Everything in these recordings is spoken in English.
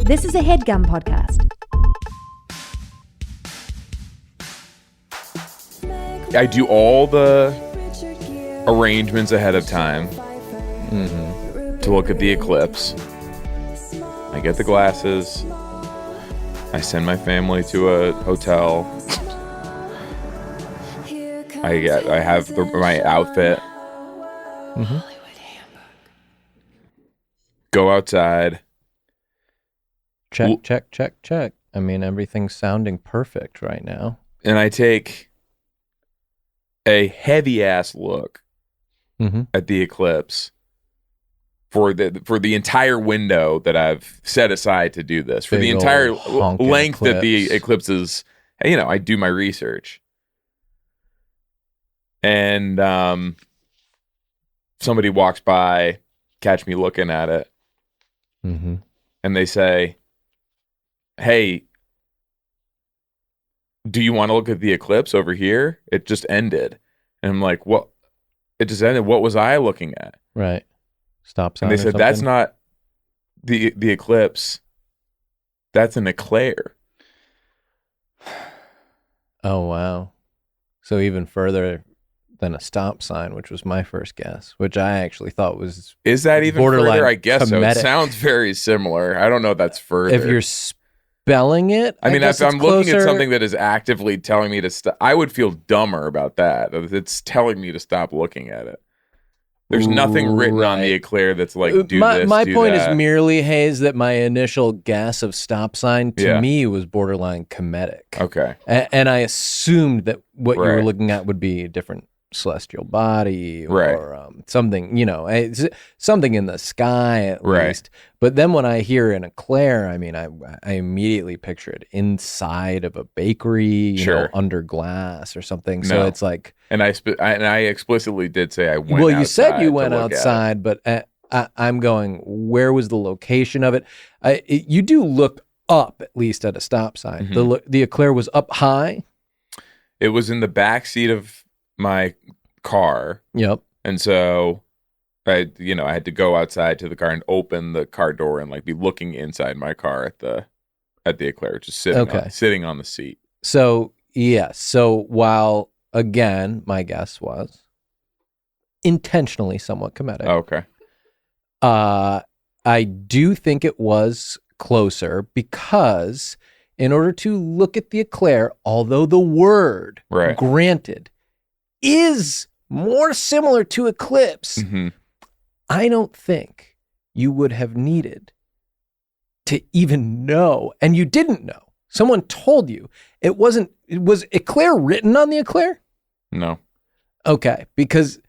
This is a Headgum podcast. I do all the arrangements ahead of time to look at the eclipse. I get the glasses. I send my family to a hotel. I have my outfit. Go outside. Check. I mean, everything's sounding perfect right now. And I take a heavy-ass look at the eclipse for the entire window that I've set aside to do this. For the entire length that the eclipse is, I do my research. And somebody walks by, catch me looking at it, and they say, "Hey, do you want to look at the eclipse over here? It just ended." And I'm like, "What? It just ended. What was I looking at?" Right. Stop sign. And they said, "That's not the eclipse. That's an eclair." Oh, wow. So even further than a stop sign, which was my first guess, which I actually thought was Is that even borderline further? I guess so. It comedic. sounds very similar. I don't know if that's further. If you're spelling it, I mean, guess if it's I'm looking at closer. something that is actively telling me to stop, I would feel dumber about that. It's telling me to stop looking at it. There's nothing written on the eclair that's like, do this, my do point that. is merely, Hayes, that my initial guess of stop sign to me was borderline comedic. Okay. And I assumed that what you were Right. looking at would be a different celestial body or Right. something, it's something in the sky at Right. least. But then when I hear an eclair, I mean, I immediately picture it inside of a bakery, you know, under glass or something. So No. it's like, And I explicitly did say I went. well, you said outside you to went look at it. outside, but I'm going, where was the location of it? You do look up at least at a stop sign. The eclair was up high. It was in the back seat of my car. Yep. And so I had to go outside to the car and open the car door and like be looking inside my car at the eclair, just sitting on the seat. So, yes. So while, again, my guess was intentionally somewhat comedic. Oh, okay. I do think it was closer because in order to look at the eclair, although the word Right. granted is more similar to eclipse, I don't think you would have needed to even know, and you didn't know. Someone told you. Was eclair written on the eclair? No. Okay, because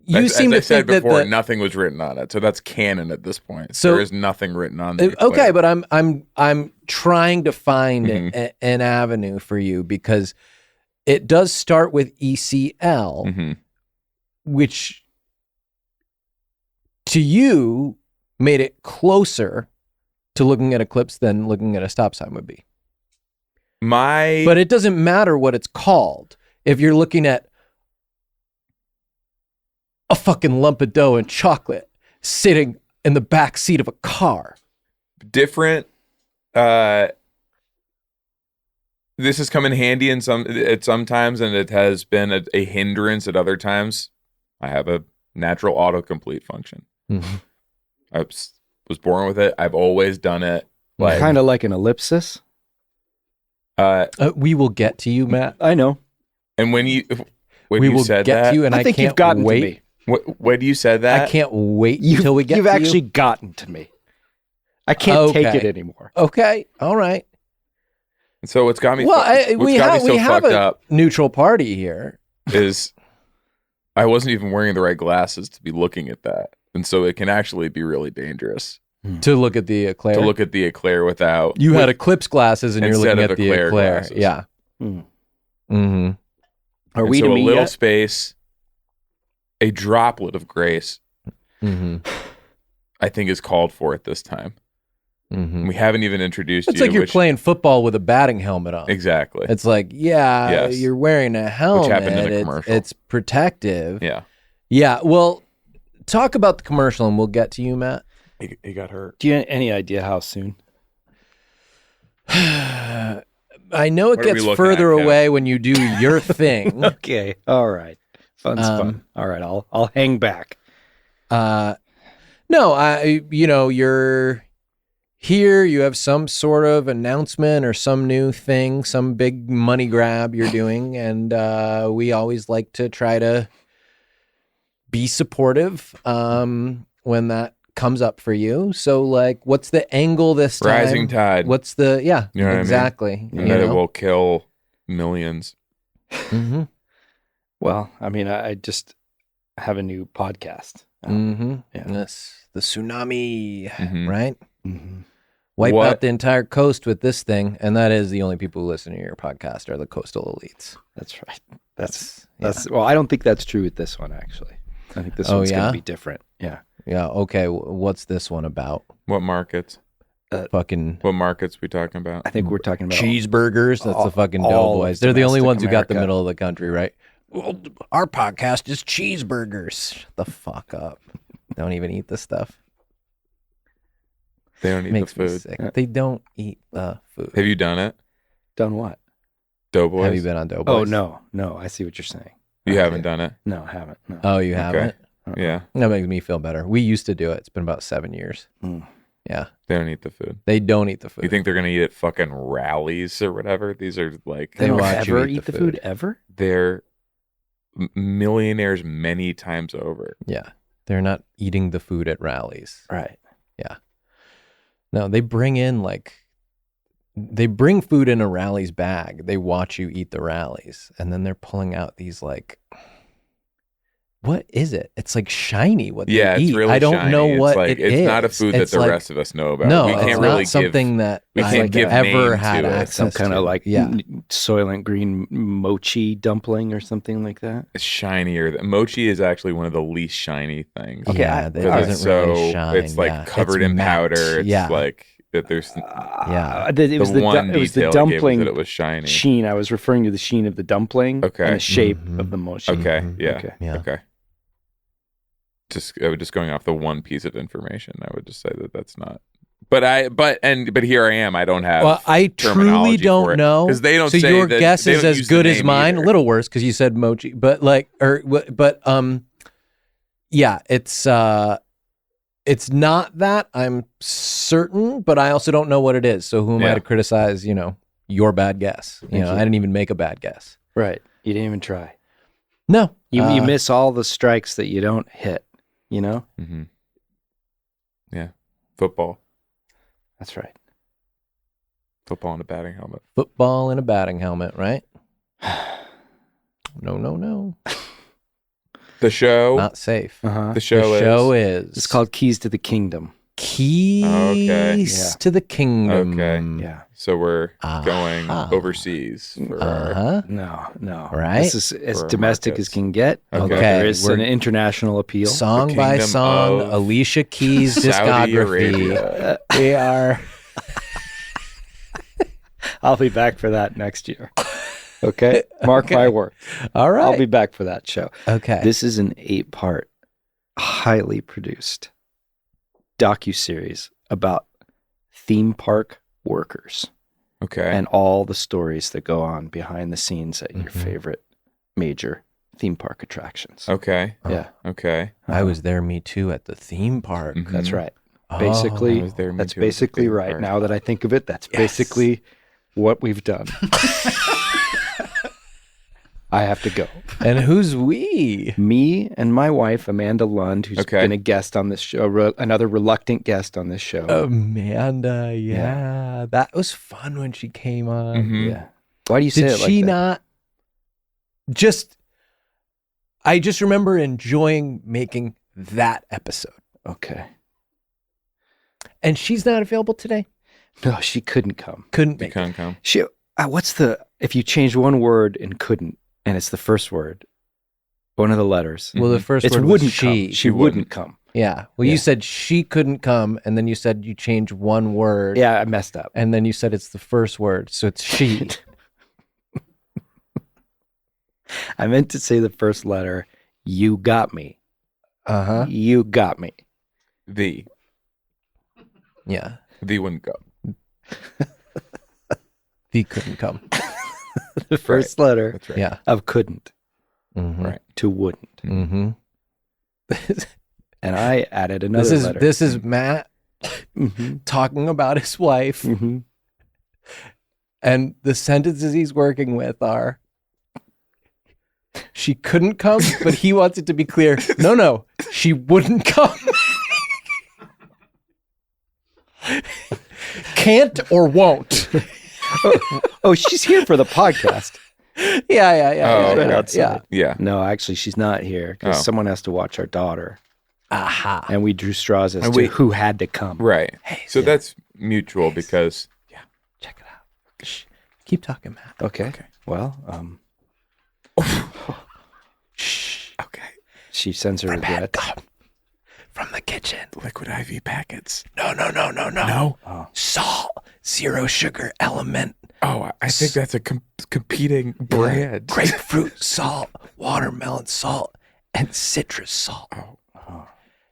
you seem as I to said think before, that nothing was written on it, so that's canon at this point. So- There is nothing written on the eclair. okay, but I'm trying to find an avenue for you because it does start with ECL, which to you made it closer to looking at eclipse than looking at a stop sign would be. But it doesn't matter what it's called if you're looking at a fucking lump of dough and chocolate sitting in the back seat of a car. different. This has come in handy at sometimes, and it has been a hindrance at other times. I have a natural autocomplete function. I was born with it. I've always done it. Kind of like an ellipsis. We will get to you, Matt. I know. And when you said get that, to you, and I think can't you've gotten wait. to me. when you said that, I can't wait until we get You've to actually you. gotten to me. I can't take Okay. it anymore. Okay, all right. so what's got me? Well, we have fucked a up neutral party here. is I wasn't even wearing the right glasses to be looking at that, and so it can actually be really dangerous To look at the eclair. to look at the eclair without. You had eclipse glasses and you're Instead looking of at the eclair eclair. glasses. Yeah. Mm-hmm. Are and we so to a me little yet? space, a droplet of grace, Mm-hmm. I think is called for at this time. Mm-hmm. We haven't even introduced It's you. like you're which- playing football with a batting helmet on. Exactly. It's like, Yes. you're wearing a helmet. happened in the It's- commercial. It's protective. Yeah. Yeah. Well, talk about the commercial and we'll get to you, Matt. He got hurt. Do you have any idea how soon? I know it What are we gets looking further at, Kev? away when you do your thing. Okay. All right. Fun's fun. All right. I'll hang back. No, you're here, you have some sort of announcement or some new thing, some big money grab you're doing, and we always like to try to be supportive when that comes up for you. So, like, what's the angle this time? Rising tide. What's the, yeah, You know what I mean? exactly. And that it will kill millions. Mm-hmm. Well, I mean, I just have a new podcast. Mm-hmm. Yeah. Yes. The tsunami, Mhm. right? Mm-hmm. Wipe What? out the entire coast with this thing, and that is the only people who listen to your podcast are the coastal elites. That's right. That's well, I don't think that's true with this one, actually. I think this Oh, one's going yeah? to be different. Yeah. Yeah. Okay. What's this one about? What markets? Fucking What markets we talking about? I think we're talking about cheeseburgers. That's all- the fucking all doughboys. of They're the only domestic ones who got the America. middle of the country, right? Well, our podcast is cheeseburgers. Shut the fuck up. Don't even eat the stuff. They don't eat Makes the me food. sick. They don't eat the food. Have you done it? done what? Doughboys? Have you been on doughboys? Oh, no. I see what you're saying. You Okay. haven't done it? No, I haven't. No. Oh, you haven't? Yeah. That makes me feel better. We used to do it. It's been about 7 years. Mm. Yeah. They don't eat the food. They don't eat the food. You think they're going to eat at fucking rallies or whatever? These are like, They They don't watch you ever eat eat the the food food. ever? they're millionaires many times over. Yeah. They're not eating the food at rallies. Right. No, they bring food in a rally's bag. They watch you eat the rallies, and then they're pulling out these like, what is it? It's like shiny. What Yeah, they it's eat. really I don't shiny. know It's what like, it it's is. not a food that It's the like, rest of us know about. No, we it's can't not really something that we I can't give ever name had to it. access Some kind to. of like yeah. Soylent Green mochi dumpling or something like that. It's shinier. Mochi is actually one of the least shiny things. Okay, Yeah, that Because doesn't it's so really shine. it's like yeah. covered It's in matte. powder. It's yeah. like that. There's It was the the one it was the detail it gave was dumpling that it was shiny. sheen. I was referring to the sheen of the dumpling Okay. and the shape Mhm. of the mochi. Okay, Mhm. yeah, Okay. Yeah. okay. Just going off the one piece of information, I would just say that that's not. But here I am. I don't have. Well, I truly terminology for don't it. know 'Cause they don't So say your that- guess they is don't as use the good as name mine. either. A little worse because you said mochi, but yeah, it's not that. I'm certain, but I also don't know what it is. So who am I Yeah. to criticize? Your bad guess. Thank you. I didn't even make a bad guess. Right. You didn't even try. No, You miss all the strikes that you don't hit. You know? Mhm. Yeah, football That's right. in a batting helmet. football in a batting helmet, right? No, The show. not safe. Uh-huh. The show is. is It's called Keys to the Kingdom. Keys Okay. Yeah. to the Kingdom. Okay. Yeah. So we're going Aha. overseas for our. Uh-huh. No. Right? This is as For our domestic markets. as can get. although Okay, There is we're- an international appeal. Song The by Kingdom song, of Alicia Keys' Saudi discography. Arabia. We are. I'll be back for that next year. Okay? Mark my word. All right. I'll be back for that show. okay. This is an 8-part, highly produced docuseries about theme park workers Okay. and all the stories that go on behind the scenes at your Mhm. favorite major theme park attractions. Okay. Yeah, Okay. I was there, me too, at the theme park. Mhm. that's right. Oh. Basically, I was there, me that's too, at the basically theme right. park. Now that I think of it, that's Yes. basically what we've done. I have to go. And who's we? Me and my wife, Amanda Lund, who's Okay. been a guest on this show, another reluctant guest on this show. Amanda. Yeah. That was fun when she came on. Mhm. Yeah. Why do you say Did it like she that? not I just remember enjoying making that episode. Okay. And she's not available today? No, she couldn't come. Couldn't You make it. can't come. She. If you change one word in couldn't, and it's the first word, one of the letters, Well, the first it's word wouldn't was she. come. She wouldn't come. Yeah. Well, Yeah. you said she couldn't come, and then you said you changed one word. Yeah, I messed up. And then you said it's the first word, so it's she. I meant to say the first letter. You got me. Uh-huh. You got me. The Yeah. wouldn't go. The couldn't come. The first letter That's right. Yeah. of couldn't Mm-hmm. Right. to wouldn't. Mm-hmm. And I added another letter. This is Matt talking about his wife, and the sentences he's working with are, she couldn't come, but he wants it to be clear, no, she wouldn't come. Can't or won't. Oh, she's here for the podcast. Yeah. right outside. Yeah. No, actually, she's not here because Oh. someone has to watch our daughter. Aha. And we drew straws as And to who had to come. Right. So that's mutual because Check it out. Shh. Keep talking, Matt. Okay. Well, Shh. okay. she sends her regrets. From the kitchen. Liquid IV packets. No. No. Salt, 0 sugar element, Oh, I think that's a competing brand. grapefruit salt, watermelon salt, and citrus salt. Oh.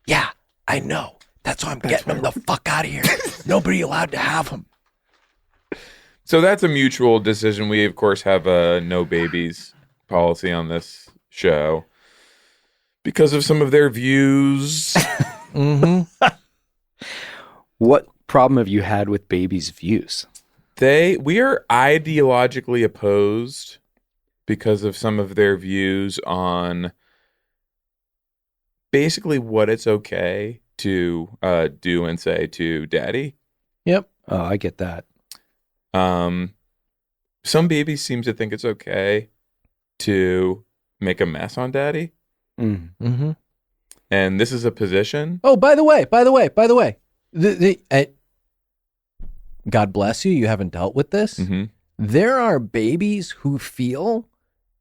Yeah, I know. That's why I'm getting them the fuck out of here. Nobody allowed to have them. So that's a mutual decision. We, of course, have a no babies policy on this show because of some of their views. Mm-hmm. What problem have you had with babies' views? We are ideologically opposed because of some of their views on basically what it's okay to do and say to daddy. Yep. Oh, I get that. Some babies seem to think it's okay to make a mess on daddy. Mm-hmm. And this is a position. Oh, by the way. God bless you. You haven't dealt with this. Mm-hmm. There are babies who feel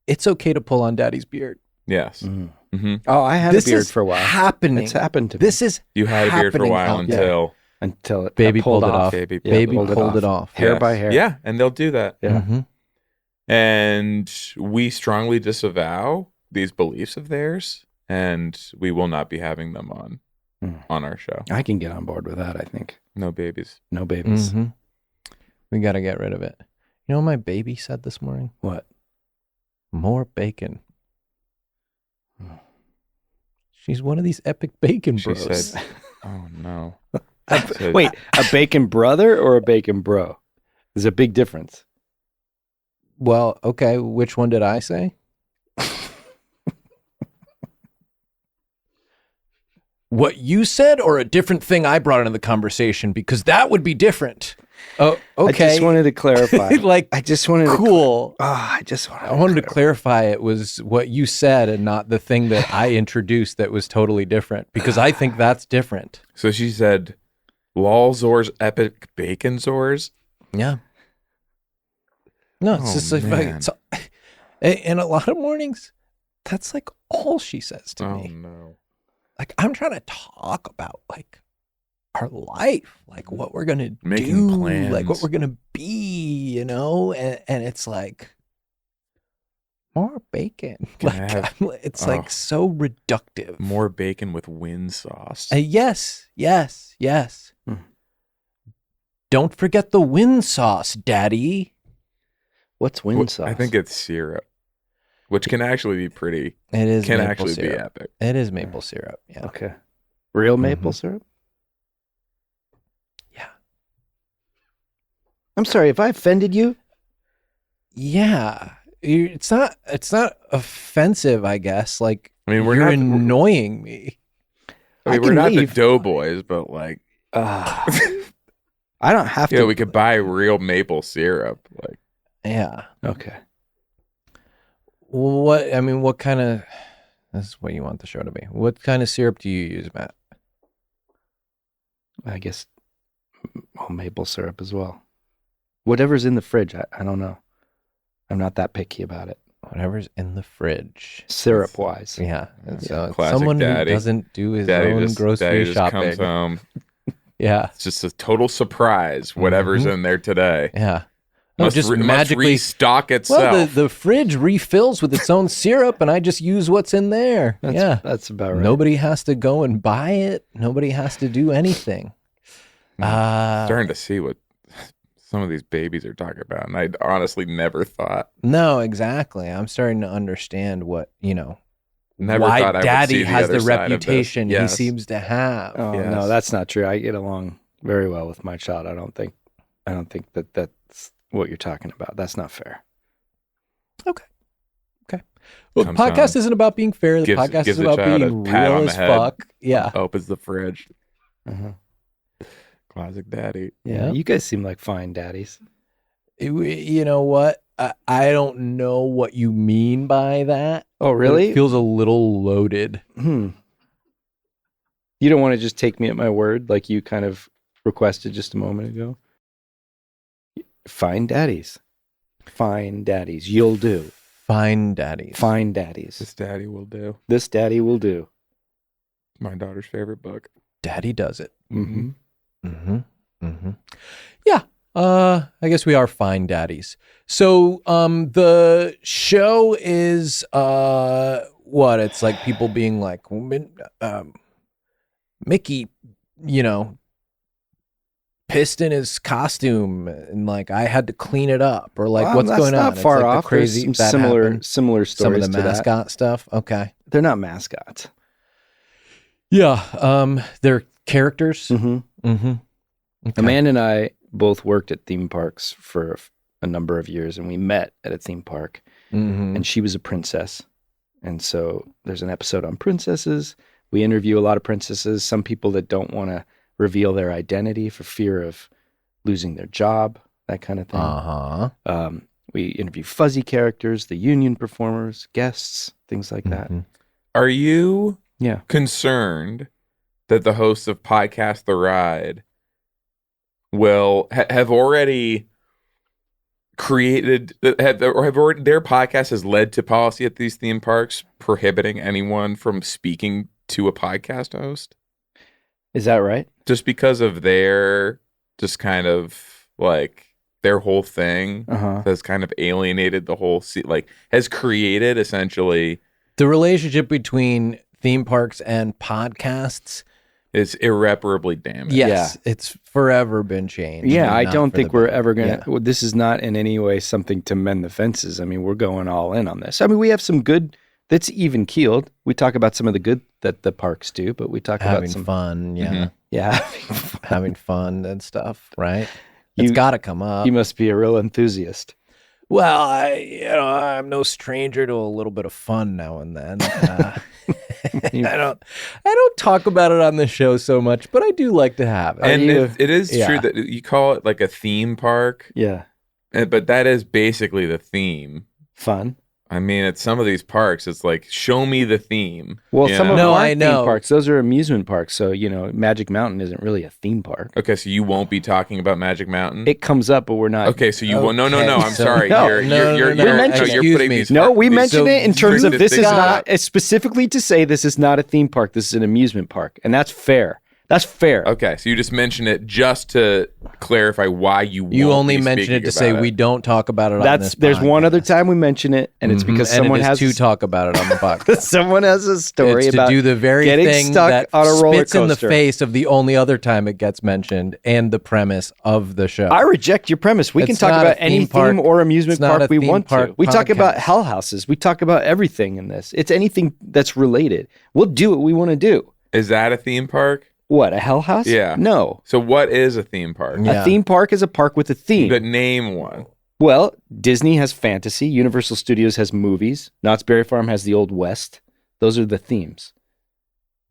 it's okay to pull on daddy's beard. Yes. Mm. Mm-hmm. Oh, I had This a beard is for a while. happening. It's happened to me. This is You had a beard for a happening while out there. until until it Baby got pulled pulled it off. baby Yeah, Baby pulled it pulled it off. Hair Yes. by hair. Yeah, and they'll do that. Yeah. Mhm. And we strongly disavow these beliefs of theirs, and we will not be having them on our show. I can get on board with that, I think. No babies. No babies. Mhm. We got to get rid of it. You know what my baby said this morning? What? More bacon. She's one of these epic bacon She bros. said, "Oh no." Wait, a bacon brother or a bacon bro? There's a big difference. Well, okay. Which one did I say? What you said, or a different thing I brought into the conversation? Because that would be different. Oh, okay. I just wanted to clarify. I just wanted cool. I just wanted. I wanted to clarify it was what you said and not the thing that I introduced that was totally different, because I think that's different. So she said, "Lol Zor's epic bacon Zors." Yeah. No, it's Oh, just like, man. it's, and a lot of mornings, that's like all she says to Oh me. no. Like, I'm trying to talk about like our life, like what we're going to Making do, plans. like what we're going to be, you know? And it's like, more bacon. Can I Like, have- it's oh. like so reductive. More bacon with wind sauce. Yes. Hmm. Don't forget the wind sauce, Daddy. What's wind sauce? I think it's syrup, which can actually be pretty. It is Can maple actually syrup. be epic. It is maple syrup. Yeah. Okay. Real maple syrup? Yeah. I'm sorry if I offended you. Yeah. It's not offensive, I guess. Like, I mean, we're you're not. annoying me. I mean, I we're can not leave. the Doughboys, but like, I don't have yeah, to. we could buy real maple syrup. Like, Yeah. Okay. What kind of, this is what you want the show to be. What kind of syrup do you use, Matt? I guess maple syrup as well. Whatever's in the fridge, I don't know. I'm not that picky about it. Whatever's in the fridge. Syrup wise. Yeah. And so it's Classic someone daddy. who doesn't do his Daddy own just grocery Daddy shopping. just comes home. Yeah. It's just a total surprise. Whatever's in there today. Yeah. No, Must just must magically restock itself. Well, the fridge refills with its own syrup, and I just use what's in there. That's about right. Nobody has to go and buy it. Nobody has to do anything. Starting to see what some of these babies are talking about, and I honestly never thought. No, exactly. I'm starting to understand what, Never why thought I would Daddy see the has other the side of this. reputation he Yes. seems to have. Oh Yes. no, that's not true. I get along very well with my child. I don't think that that's what you're talking about. That's not fair. Okay. Well, the Comes podcast home, isn't about being fair. The gives podcast is the about child being a pat real on the as head. fuck. Yeah. Opens the fridge. Uh-huh. Classic daddy. Yeah, you guys seem like fine daddies. You know what? I don't know what you mean by that. Oh, really? It feels a little loaded. You don't want to just take me at my word like you kind of requested just a moment ago? Fine daddies. Fine daddies. You'll do. Fine daddies. Fine daddies. This daddy will do. This daddy will do. My daughter's favorite book. Daddy does it. Mm-hmm. Yeah. I guess we are fine daddies. So, the show is, what? It's like people being like, Mickey, pissed in his costume and like I had to clean it up, or like what's going on? Not far it's like off. the crazy There's some that similar happened. stories. Some of the to that. mascot stuff. Okay. They're not mascots. Yeah. They're characters. Mm-hmm. Okay. Amanda and I both worked at theme parks for a number of years, and we met at a theme park. Mhm. And she was a princess, and so there's an episode on princesses. We interview a lot of princesses. Some people that don't want to reveal their identity for fear of losing their job, that kind of thing. Uh-huh. We interview fuzzy characters, the union performers, guests, things like that. Mhm. Are you Yeah. concerned that the hosts of Podcast The Ride will have already created, have already, their podcast has led to policy at these theme parks prohibiting anyone from speaking to a podcast host? Is that right? Just because of their, just kind of like their whole thing Uh-huh. has kind of alienated the whole, has created essentially The relationship between theme parks and podcasts, is irreparably damaged. yes, it's forever been changed. Yeah, and I not don't for think the we're better. ever going Yeah. to, this is not in any way something to mend the fences. I mean, we're going all in on this. I mean, we have some good, that's even keeled. We talk about some of the good that the parks do, but we talk Having about some, fun, yeah. Mhm. yeah. Having fun and stuff, right? You- It's got to come up. You must be a real enthusiast. Well, I'm no stranger to a little bit of fun now and then. I don't talk about it on the show so much, but I do like to have it. And you- it is Yeah. true that you call it like a theme park, Yeah. but that is basically the theme. Fun. I mean, at some of these parks, it's like, show me the theme. Well, you some know? of them No, aren't I know. theme parks. Those are amusement parks. So, Magic Mountain isn't really a theme park. Okay, so you won't be talking about Magic Mountain? It comes up, but we're not. Okay, so you won't. No, Okay, I'm so- sorry. No, You're no, mentioned- you're excuse putting me. these. No, we these- mentioned so it in terms of strict this is distinctions. not, it's specifically to say this is not a theme park. This is an amusement park. And that's fair. That's fair. Okay, so you just mentioned it just to clarify why you You won't only be mention it speaking to say about we it. don't talk about it on this There's one podcast. other time we mention it, and it's because And someone it is has to talk about it on the podcast. someone has a story It's to about do the very getting thing stuck that on a roller spits in the coaster. face of the only other time it gets mentioned and the premise of the show. I reject your premise. We can It's talk not about a any theme park. theme or amusement It's not park a we theme want to. park We talk about podcast. hell houses. We talk about everything in this. It's anything that's related. We'll do what we want to do. Is that a theme park? What, a hell house? Yeah. No. So what is a theme park? Yeah. A theme park is a park with a theme. But name one. Well, Disney has fantasy. Universal Studios has movies. Knott's Berry Farm has the Old West. Those are the themes.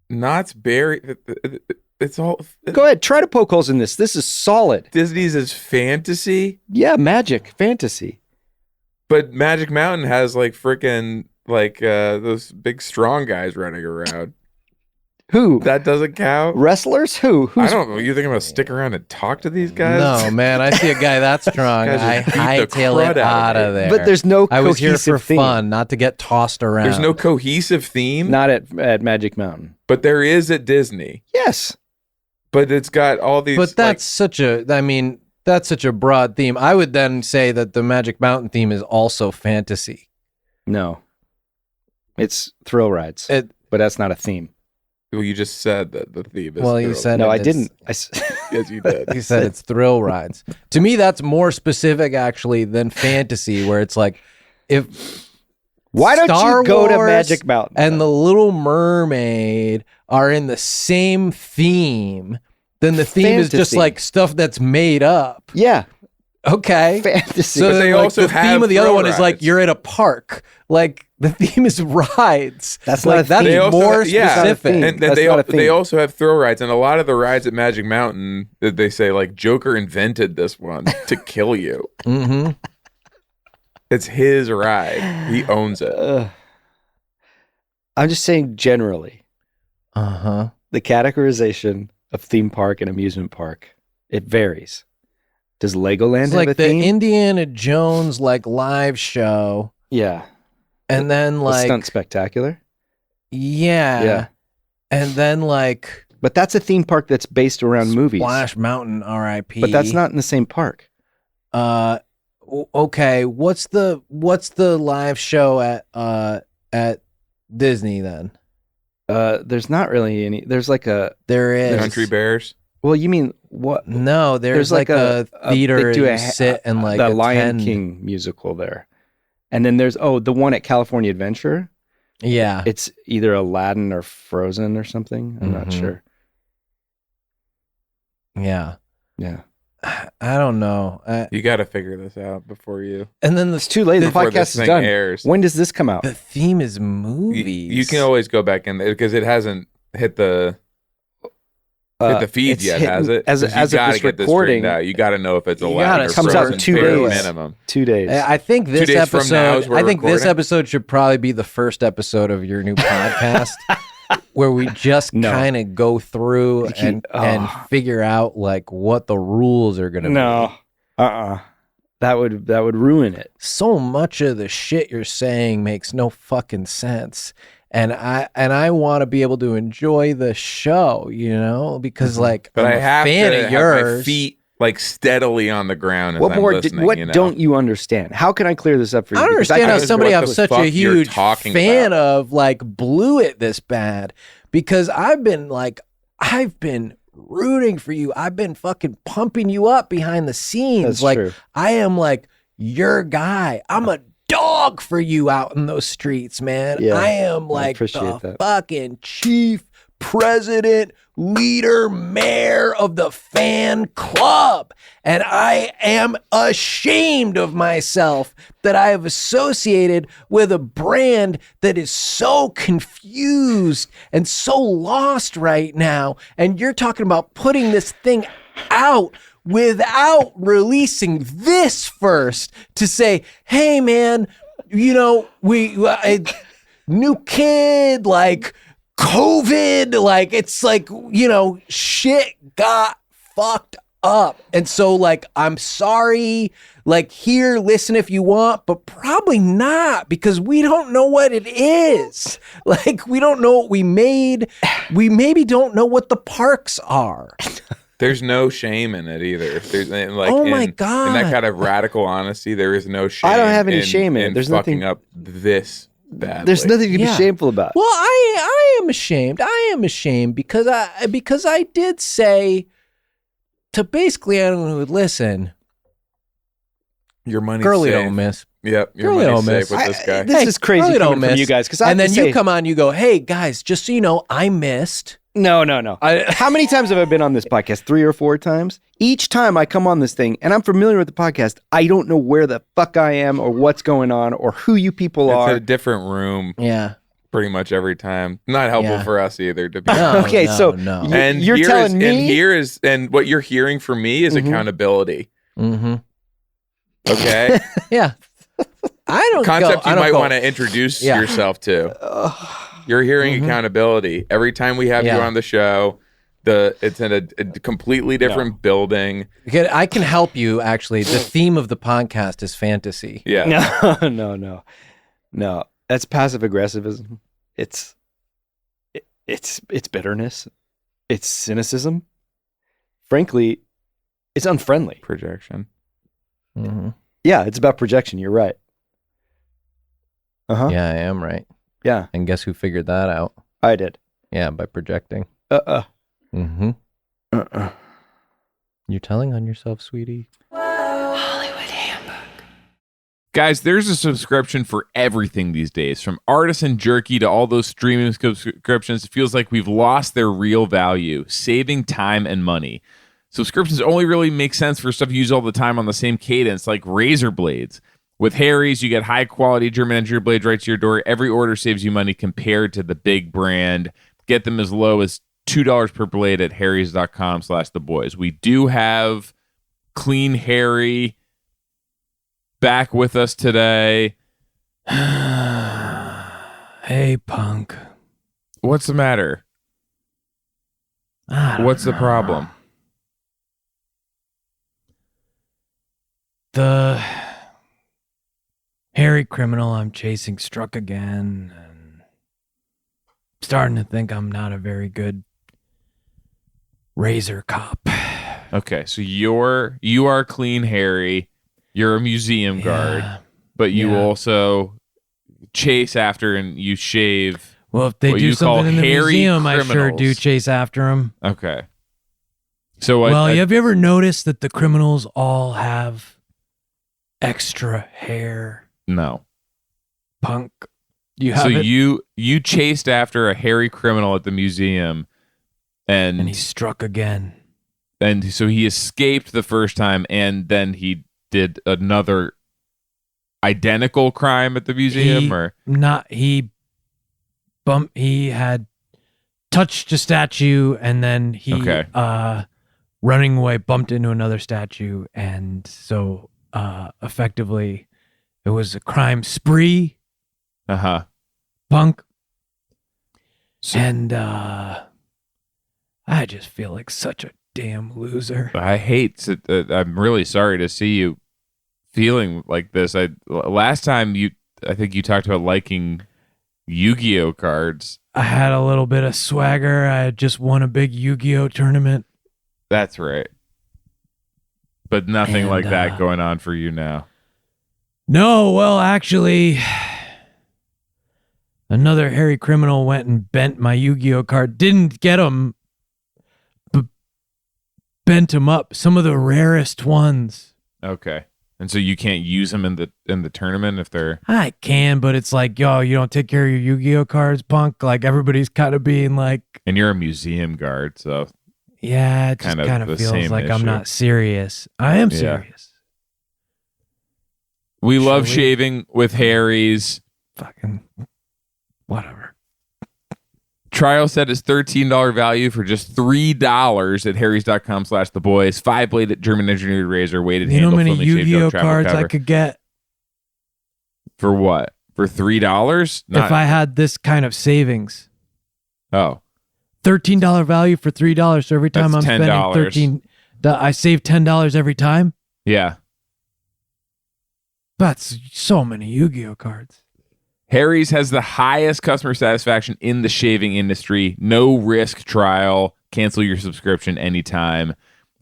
Knott's Berry. It's all. Go ahead. Try to poke holes in this. This is solid. Disney's is fantasy, Yeah, magic, fantasy. but Magic Mountain has like freaking those big strong guys running around. Who? That doesn't count. Wrestlers? Who? I Who's don't know. You think I'm gonna stick around and talk to these guys? No, man, I see a guy that strong. Guys I just beat the hightail crud it out out of of me. there. But there's no I was here cohesive for theme. fun, not to get tossed around. There's no cohesive theme, Not at Magic Mountain. but there is at Disney. Yes. But it's got all these. But that's such a broad theme. I would then say that the Magic Mountain theme is also fantasy. No. It's thrill rides. It- but that's not a theme. Well, you just said that the theme is. Well, you said No, I it's- didn't. Yes, you did. He said it's thrill rides. To me, that's more specific actually than fantasy, where it's like if Why don't Star you go to Wars Magic Mountain? and The Little Mermaid are in the same theme, then the theme is just Fantasy. like stuff that's made up. Yeah, Okay. fantasy. So But they then, like, also the theme have of the other thrill one is like rides. you're at a park. Like the theme is rides. That's like not a that's theme. They also- more yeah. specific. That's not a theme. And That's not a theme. they also have thrill rides, and a lot of the rides at Magic Mountain, that they say like Joker invented this one to kill you. Mm-hmm. It's his ride. He owns it. I'm just saying generally, Uh-huh. the categorization of theme park and amusement park, it varies. Does Legoland It's have like a the theme? Indiana Jones like live show, Yeah. and then The like Stunt Spectacular. yeah, Yeah. and then like But that's a theme park that's based around movies. Splash Mountain, R.I.P. But that's not in the same park. Okay. What's the live show at Disney then? There's not really any. There's like a. There is Country Bears. Well, you mean what? No, there's like a theater they do you sit and like the Lion attend. King musical there, and then there's the one at California Adventure. Yeah. It's either Aladdin or Frozen or something. I'm not Mhm. sure. Yeah. Yeah, I don't know. You got to figure this out before you. And then it's too late. The before podcast this is thing done. airs. When does this come out? the theme is You, movies. you can always go back in there because it hasn't hit the feed it's yet, hitting- has it? As 'Cause as you of gotta this get this recording, straightened out. You got to know if it's You Aladdin gotta or comes out Frozen, in 2 bare days. minimum. 2 days. I think this 2 days from now is episode. we're I think this recording? episode should probably be the first episode of your new podcast, where we just No. kind of go through and figure out like what the rules are gonna No, be. that would ruin it. So much of the shit you're saying makes no fucking sense, and I want to be able to enjoy the show, because like But I'm I a have fan to of have yours. my feet like steadily on the ground as What I'm more? listening. What don't you understand? How can I clear this up for you? I don't Because understand how can- somebody what I'm the such a fuck you're huge talking fan about. of like blew it this bad, because I've been rooting for you. I've been fucking pumping you up behind the scenes. That's like true. I am like your guy. I'm a dog for you out in those streets, man. Yeah, I am like appreciate the that. fucking chief president, leader, mayor of the fan club. And I am ashamed of myself that I have associated with a brand that is so confused and so lost right now. And you're talking about putting this thing out without releasing this first to say, hey, man, new kid, like, COVID, like, it's like, shit got fucked up. And so, like, I'm sorry, like, here, listen if you want, but probably not, because we don't know what it is. Like, we don't know what we made. We maybe don't know what the parks are. There's no shame in it either. There's like Oh my in God. that kind of radical honesty, there is no shame. I don't have any shame in it. There's fucking nothing- up this badly. There's nothing to be Yeah. shameful about. Well, I am ashamed. I am ashamed because I did say to basically anyone who would listen, Your money's girly safe. don't miss. Yep, your Girly money's don't miss. safe with this guy. This Hey, is crazy girly don't coming from miss. you guys. Because And then you come on, you go, hey guys, just so you know, I missed. No. How many times have I been on this podcast? 3 or 4 times? Each time I come on this thing and I'm familiar with the podcast, I don't know where the fuck I am or what's going on or who you people It's are. a different room Yeah. pretty much every time. Not helpful Yeah. for us either, to be No, honest. Okay, so no. you- And you're here telling is, me? and what you're hearing from me is Mhm. accountability. Mm-hmm. Okay, Yeah. I don't concept go, you I don't might go, want to introduce Yeah. yourself to. You're hearing Mhm. accountability every time we have you Yeah. on the show. It's in a completely different building. I can help you, actually. The theme of the podcast is fantasy. Yeah, No. That's passive aggressivism. It's bitterness. It's cynicism. Frankly, it's unfriendly. projection. Mm-hmm. Yeah, it's about projection. You're right. Uh-huh. Yeah, I am right. Yeah, And guess who figured that out? I did. Yeah, by projecting. Uh-uh. You're telling on yourself, sweetie. Guys, there's a subscription for everything these days, from artisan jerky to all those streaming subscriptions. It feels like we've lost their real value, saving time and money. Subscriptions only really make sense for stuff you use all the time on the same cadence, like razor blades. With Harry's, you get high-quality German engineered blades right to your door. Every order saves you money compared to the big brand. Get them as low as $2 per blade at harrys.com/theboys. We do have Clean Harry back with us today. Hey, punk. What's the matter? What's the problem? The hairy criminal I'm chasing struck again, and starting to think I'm not a very good razor cop. Okay, so you are Clean Harry. You're a museum guard, but you also chase after and you shave. Well, if they do something in the museum, criminals. I sure do chase after them. Okay. So have you ever noticed that the criminals all have extra hair? No. Punk. You chased after a hairy criminal at the museum, and he struck again. And so he escaped the first time, and then he did another identical crime at the museum, he had touched a statue, and then he running away bumped into another statue, and so effectively it was a crime spree. Punk. And I just feel like such a damn loser. I'm really sorry to see you feeling like this. Last time I think you talked about liking Yu-Gi-Oh cards. I had a little bit of swagger. I had just won a big Yu-Gi-Oh tournament. That's right. But nothing like that going on for you now. No, well, actually, another hairy criminal went and bent my Yu-Gi-Oh card. Didn't get them, but bent them up. Some of the rarest ones. Okay. And so you can't use them in the tournament if they're... I can, but it's like, yo, you don't take care of your Yu-Gi-Oh cards, punk? Like, everybody's kind of being like... And you're a museum guard, so... Yeah, it just kind of feels like I'm not serious. I am serious. We love shaving with Harry's. Fucking whatever. Trial set is $13 value for just $3 at harrys.com/theboys. 5-bladed German engineered razor, weighted handle. You know how many Yu-Gi-Oh cards I could get? For what? For $3? If I had this kind of savings. Oh. $13 value for $3. So every time That's I'm $10. spending I save $10 every time? Yeah. That's so many Yu-Gi-Oh cards. Harry's has the highest customer satisfaction in the shaving industry. No risk trial. Cancel your subscription anytime.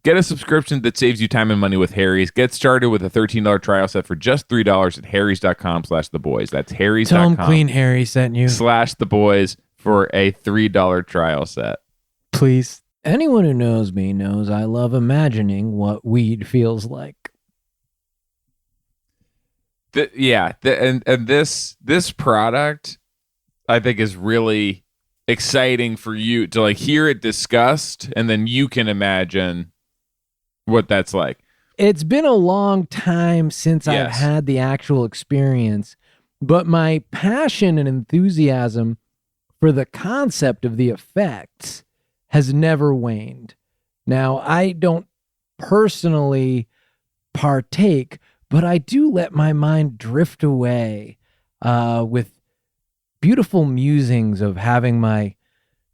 Get a subscription that saves you time and money with Harry's. Get started with a $13 trial set for just $3 at harrys.com/theboys. That's harrys.com. Tell them Clean Harry sent you. /theboys for a $3 trial set. Please. Anyone who knows me knows I love imagining what weed feels like. This product, I think, is really exciting for you to like hear it discussed, and then you can imagine what that's like. It's been a long time since I've had the actual experience, but my passion and enthusiasm for the concept of the effects has never waned. Now, I don't personally partake, but I do let my mind drift away with beautiful musings of having my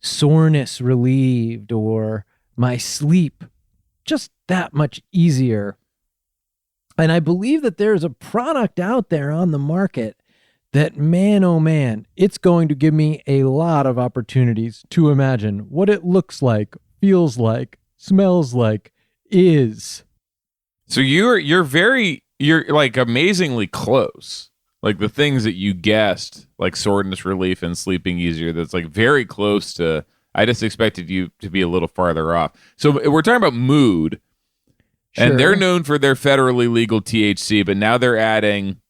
soreness relieved or my sleep just that much easier. And I believe that there's a product out there on the market that, man, oh man, it's going to give me a lot of opportunities to imagine what it looks like, feels like, smells like, is. So you're like amazingly close. like the things that you guessed, like soreness relief and sleeping easier, that's like very close to. I just expected you to be a little farther off. So we're talking about mood, and they're known for their federally legal THC, but now they're adding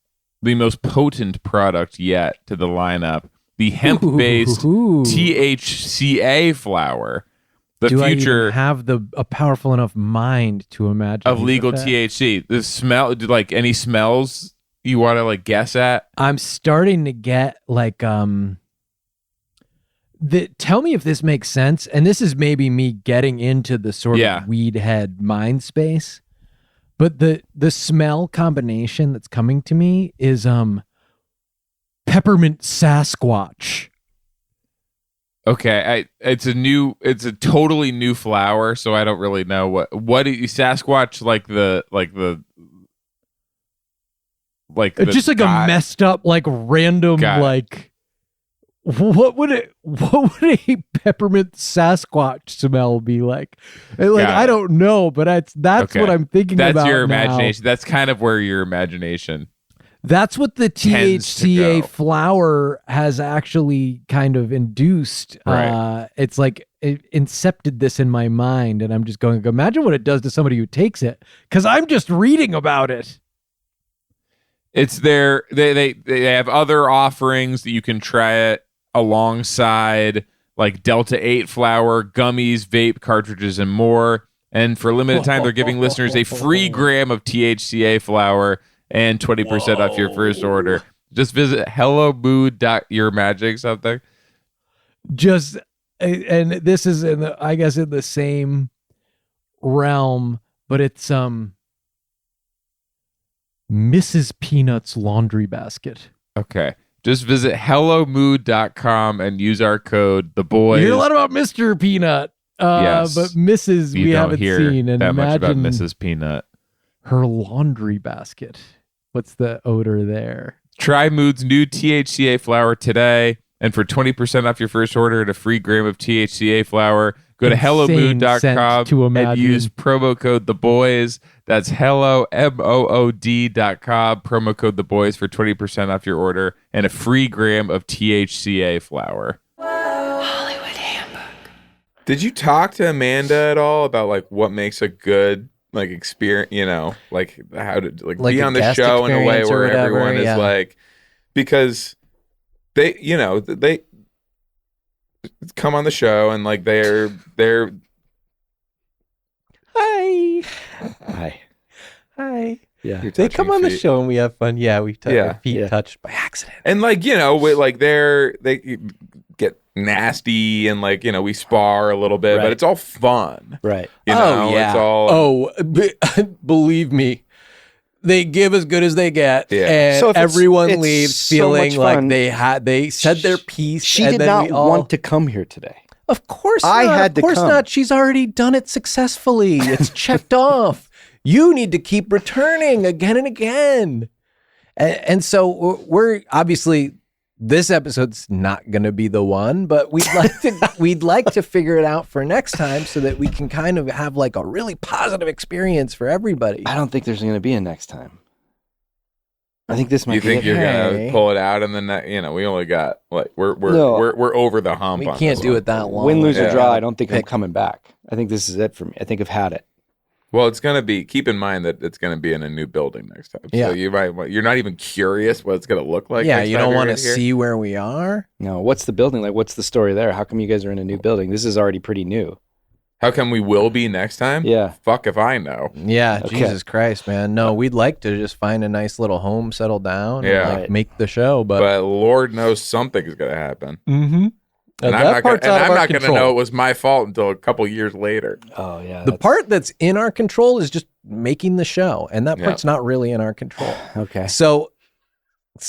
the most potent product yet to the lineup, the hemp-based THCA flower. The Do future I even have a powerful enough mind to imagine of legal THC. The smell, like any smells you want to like guess at? I'm starting to get like tell me if this makes sense, and this is maybe me getting into the sort of weed head mind space, but the smell combination that's coming to me is peppermint Sasquatch. Okay, it's a totally new flower, so I don't really know what Sasquatch just like a messed up like random like. What would a peppermint Sasquatch smell be like? I don't know, but that's what I'm thinking about. That's your imagination. Now. That's kind of where your imagination. That's what the THCA flower has actually kind of induced. Right. It's like it incepted this in my mind, and I'm just going, imagine what it does to somebody who takes it, because I'm just reading about it. It's they have other offerings that you can try it alongside, like Delta 8 flower, gummies, vape cartridges, and more. And for a limited time, they're giving listeners a free gram of THCA flower and 20% off your first order. Just visit hellomood.your magic something. And this is in the same realm, but it's Mrs. Peanut's laundry basket. Okay. Just visit hellomood.com and use our code THEBOYS. You hear a lot about Mr. Peanut. Yes. But Mrs. we haven't seen. And that much about imagine Mrs. Peanut. Her laundry basket. What's the odor there? Try Mood's new THCA flower today. And for 20% off your first order and a free gram of THCA flower, go to hellomood.com and use promo code THEBOYS. That's hellomood.com, promo code THEBOYS for 20% off your order and a free gram of THCA flower. Hollywood Handbook. Did you talk to Amanda at all about like what makes a good like experience, like how to like be on the show in a way where everyone is like, because they come on the show and like they're Hi. Yeah, they come on the show and we have fun. Yeah, we our feet touched by accident, and like they get nasty and like we spar a little bit, but it's all fun, right? It's all believe me, they give as good as they get, and so everyone leaves feeling like they said their piece. She did not want to come here today. Of course, I had to come. Of course not. She's already done it successfully. It's checked off. You need to keep returning again and again. And so we're obviously, this episode's not going to be the one, but we'd like to figure it out for next time so that we can kind of have like a really positive experience for everybody. I don't think there's going to be a next time. I think this might. You think you're gonna pull it out and then we only got like we're over the hump. We can't do it that long. Win, lose, or draw. I don't think I'm coming back. I think this is it for me. I think I've had it. Well, it's going to be, keep in mind that it's going to be in a new building next time. So you're not even curious what it's going to look like. Yeah, you don't want to see where we are. No, what's the building like? What's the story there? How come you guys are in a new building? This is already pretty new. How come we will be next time? Yeah. Fuck if I know. Yeah, okay. Jesus Christ, man. No, we'd like to just find a nice little home, settle down, and make the show. But Lord knows something's going to happen. Mm-hmm. And I'm not going to know it was my fault until a couple years later. Oh, yeah. The part that's in our control is just making the show. And that part's not really in our control. Okay. So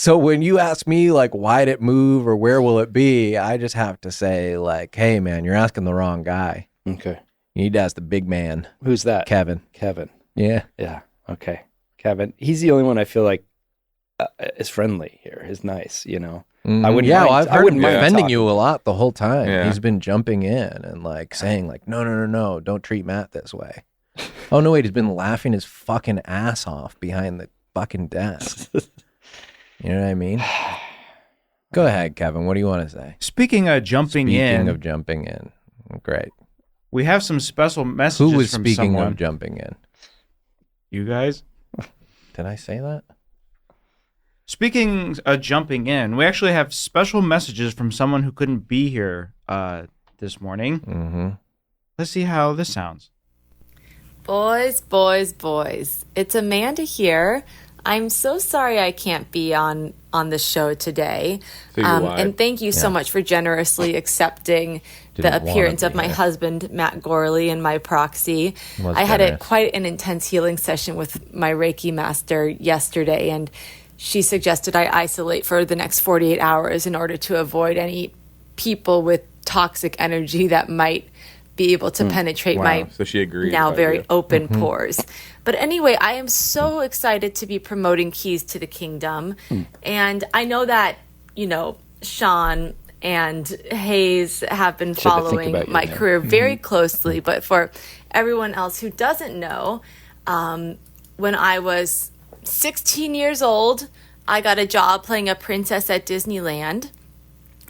when you ask me, like, why'd it move or where will it be? I just have to say, like, hey, man, you're asking the wrong guy. Okay. You need to ask the big man. Who's that? Kevin. Yeah. Yeah. Okay. Kevin. He's the only one I feel like is friendly here, is nice, Mm-hmm. I wouldn't mind. I've heard him defending talking. you a lot the whole time. Yeah. He's been jumping in and like saying like, no, don't treat Matt this way. Oh no, wait, he's been laughing his fucking ass off behind the fucking desk. You know what I mean? Go ahead, Kevin. What do you want to say? Speaking of jumping in. Speaking of jumping in. Great. We have some special messages Who was from speaking someone. of jumping in? You guys? Did I say that? Speaking of jumping in, we actually have special messages from someone who couldn't be here this morning. Mm-hmm. Let's see how this sounds. Boys, boys, boys. It's Amanda here. I'm so sorry I can't be on the show today. So you lied. And thank you so much for generously accepting the Didn't wanna appearance of be my here. husband, Matt Gourley, and my proxy. Was I had generous. quite an intense healing session with my Reiki master yesterday, and she suggested I isolate for the next 48 hours in order to avoid any people with toxic energy that might be able to penetrate my So she agreed. now about very you. open pores. But anyway, I am so excited to be promoting Keys to the Kingdom. And I know that, Sean and Hayes have been Should have think following about you my now. career very closely. But for everyone else who doesn't know, when I was 16 years old, I got a job playing a princess at Disneyland.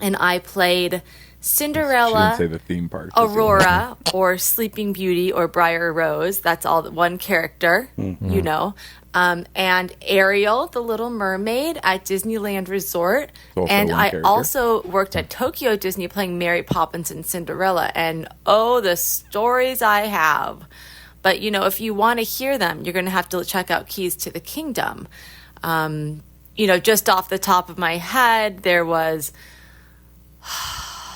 And I played She didn't Cinderella, say the theme park. Aurora, or Sleeping Beauty, or Briar Rose. That's all one character, and Ariel, the Little Mermaid, at Disneyland Resort. Also And one I character. also worked at Tokyo Disney playing Mary Poppins and Cinderella. And oh, the stories I have. But, if you want to hear them, you're going to have to check out Keys to the Kingdom. Just off the top of my head, there was...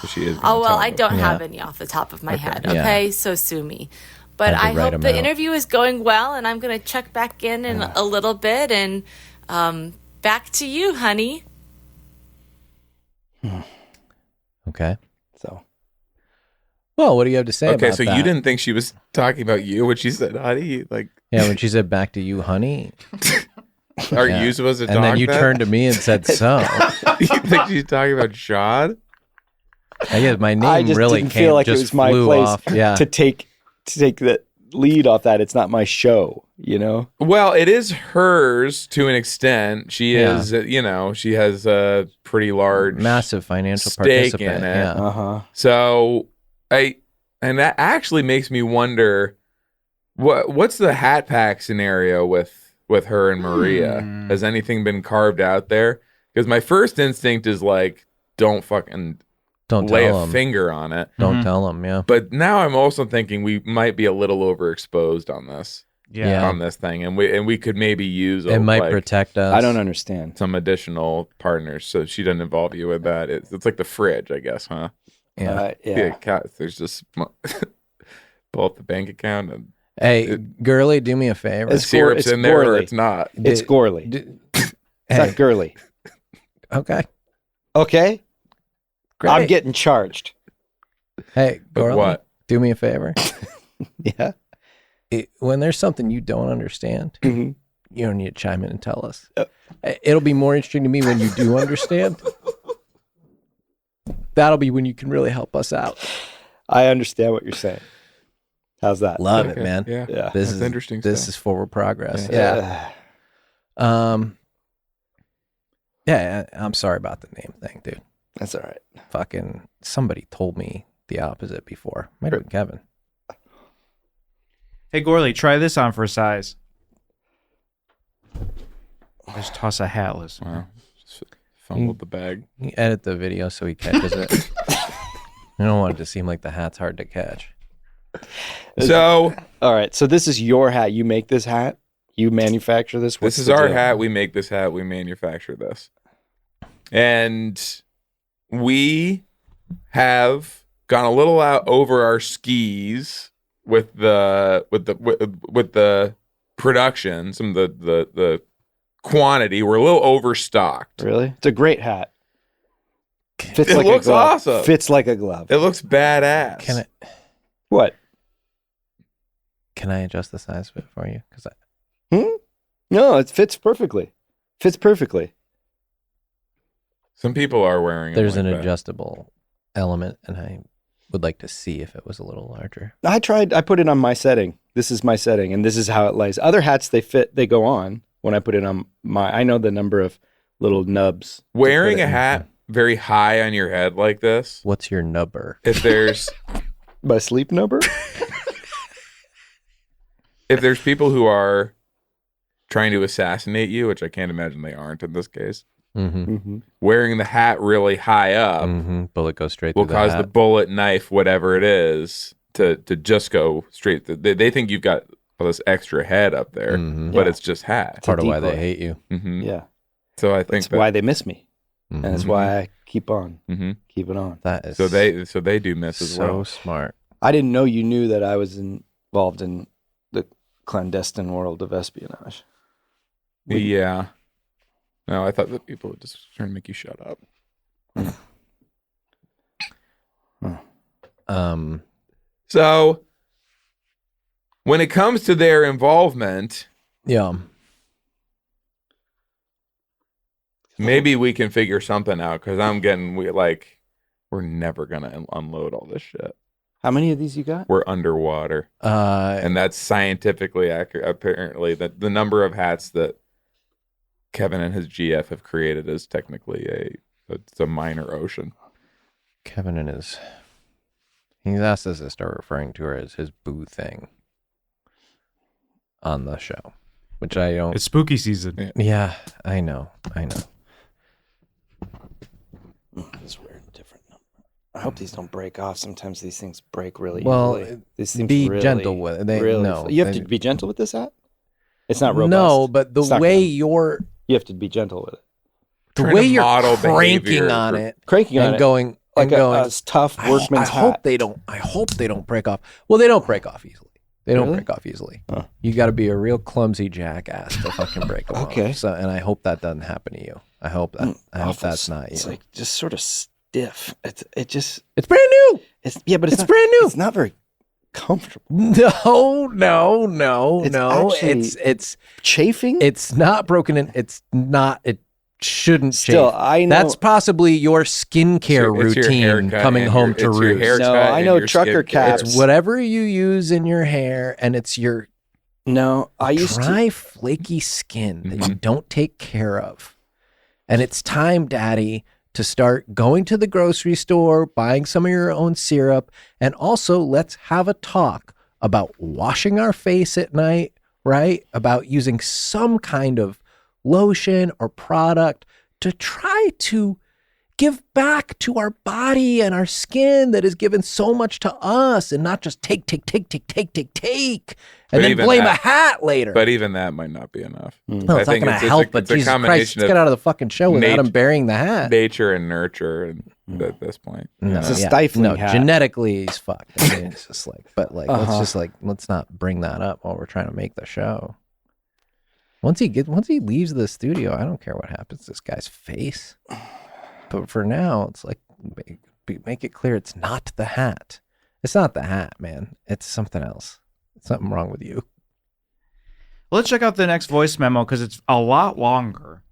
She is Oh, well, I talented. don't have any off the top of my head, Yeah. okay? So sue me. But Had to I write hope 'em the out. interview is going well, and I'm going to check back in a little bit. And back to you, honey. Okay. So Well, what do you have to say Okay, about so that? you didn't think she was talking about you when she said, honey? Like, Yeah, when she said back to you, honey. are Yeah. you supposed to talk And then you that? turned to me and said so. You think she's talking about Sean? I guess my name I just really didn't came, feel like it just was my flew place off. Yeah. to take the lead off that. It's not my show, Well, it is hers to an extent. She Yeah. is, she has a pretty large Massive financial stake participant. in it. Yeah. Uh-huh. So and that actually makes me wonder what's the hat pack scenario with her and Maria? Has anything been carved out there? Because my first instinct is like, don't fucking Don't lay tell a them. finger on it. Don't tell them. Yeah. But now I'm also thinking we might be a little overexposed on this. Yeah. On this thing, and we could maybe use It might protect us. I don't understand. some additional partners, so she doesn't involve you with that. It's like the fridge, I guess, huh? Yeah. Yeah. There's just pull up the bank account and Hey, girly, do me a favor. It's syrup's it's in there or Gourley. it's not. It's Gourley. It's Hey, not girly. okay. Okay? Great. I'm getting charged. Hey, But girly, what? do me a favor. Yeah. When there's something you don't understand, Mhm. you don't need to chime in and tell us. It'll be more interesting to me when you do understand. That'll be when you can really help us out. I understand what you're saying. How's that? Love it, Okay, man. Yeah, Yeah. This that's is interesting. This stuff. is forward progress. Yeah. Yeah, I'm sorry about the name thing, dude. That's all right. Fucking somebody told me the opposite before. Might have been Kevin. Hey, Gourley, try this on for size. Just toss a hat, listen. Wow. Just fumbled the bag. You edit the video so he catches it. I don't want it to seem like the hat's hard to catch. So All right. So this is your hat. You make this hat? You manufacture this? What's this is the our deal? hat. We make this hat. We manufacture this, and we have gone a little out over our skis with the production. Some of the quantity. We're a little overstocked. Really? It's a great hat. Fits It like looks a glove. awesome. Fits like a glove. It looks badass. What? Can I adjust the size of it for you? Because No, it fits perfectly. Fits perfectly. Some people are wearing. them there's like an that. adjustable element, and I would like to see if it was a little larger. I put it on my setting. This is my setting, and this is how it lays. Other hats, they fit, they go on when I put it on my, I know the number of little nubs. Wearing a hat very high on your head like this. What's your nubber? If there's My sleep number? if there's people who are trying to assassinate you, which I can't imagine they aren't in this case, wearing the hat really high up bullet goes straight will through cause the the bullet, knife, whatever it is, to just go straight. They think you've got this extra head up there, but it's just hat. Part of why decoy. they hate you. Yeah. So I think That's why they miss me. And that's why I keep on. Keep it on. That is so they do miss as well. so smart. I didn't know you knew that I was involved in the clandestine world of espionage. Yeah. No, I thought that people would just trying to make you shut up. So when it comes to their involvement, Yeah. maybe we can figure something out because we're never gonna unload all this shit. How many of these you got? We're underwater, and that's scientifically accurate. Apparently, the number of hats that Kevin and his GF have created is technically it's a minor ocean. Kevin and he's asked us to start referring to her as his boo thing on the show, which I don't. It's spooky season. Yeah, I know. It's weird, different number. I hope these don't break off. Sometimes these things break really Well, easily. These things be really, gentle with it. No, you have to be gentle with this hat? It's not robust. No, but the It's not way gonna- you have to be gentle with it. the Trying way to you're model cranking behavior on for- it Cranking on and it. going Like and going. a tough workman's I hat. hope they don't. I hope they don't break off. Well, they don't break off easily. They don't Really? break off easily. Huh. You got to be a real clumsy jackass to fucking break them Okay. off. So, and I hope that doesn't happen to you. I hope that. I hope Awful that's not you. It's like just sort of stiff. It's brand new. But It's not, brand new. It's not very comfortable. No. It's It's actually chafing. it's not broken in. It's not. It shouldn't Still, chafe. I know That's possibly your skincare It's your routine haircut coming and home your- to it's your roost. haircut No, I and know your trucker skincare. cats. It's whatever you use in your hair, and it's your No, I used dry, flaky skin that Mm-hmm. you don't take care of. And it's time, Daddy, to start going to the grocery store, buying some of your own syrup, and also let's have a talk about washing our face at night, right? About using some kind of lotion or product to try to give back to our body and our skin that has given so much to us, and not just take, and But then even blame that- a hat later. But even that might not be enough. No, I it's not think going to it's help, but it's a Jesus Christ, combination let's get out of the fucking show without nat- him burying the hat. nature and nurture at this point. No, It's a stifling hat. genetically he's fucked. I mean, it's just let's not bring that up while we're trying to make the show. Once he leaves the studio, I don't care what happens to this guy's face. But for now, it's like make it clear it's not the hat. It's not the hat, man. It's something else. It's something wrong with you. Let's check out the next voice memo because it's a lot longer.